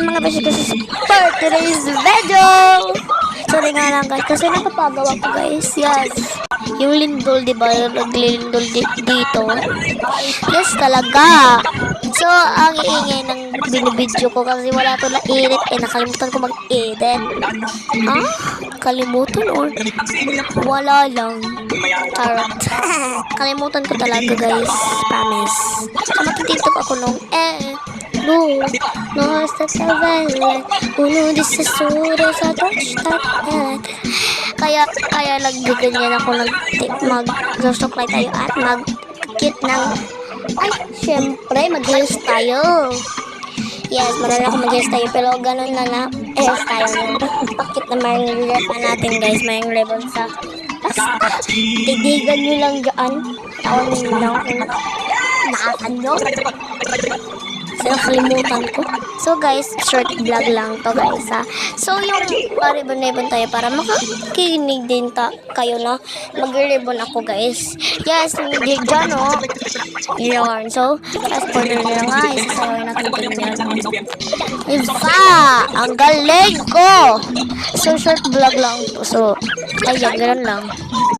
mga beshi kasi for today's video. Sorry nga lang guys, kasi nakapagawa ko guys. Yes. Yung lindol, di ba? Naglilindol dito. Yes, talaga. So, ang iingay ng binibidyo ko kasi wala to na edit. Nakalimutan ko mag-edit. Ha? Kalimutan or wala lang. Tarot. Kalimutan ko talaga guys. Promise. So, matitiktok ako nung no, no, sa tawalan. Uno, di sa sura sa touchdown. Kaya nagganyan ako mag-zostoklay tayo at mag-kit ng syempre, mag-heels tayo. Yes, marami ako mag-heels tayo, pero ganun na heels tayo. Pakit na mayroong ribbon natin guys, mayroong ribbon sa basta. Tidigan nyo lang dyan. Taon nyo lang kung naakan nyo. So, nakalimutan ko. So, guys, short vlog lang to guys, ha. So, yung ribbon tayo para makakinig din kayo na mag-ribbon ako, guys. Yes, hindi dyan, oh. Yarn. So, fast forward na nga. Isasaway natin tingnan. Iba! Ang galing ko! So, short vlog lang to. So, ayan, ganoon lang.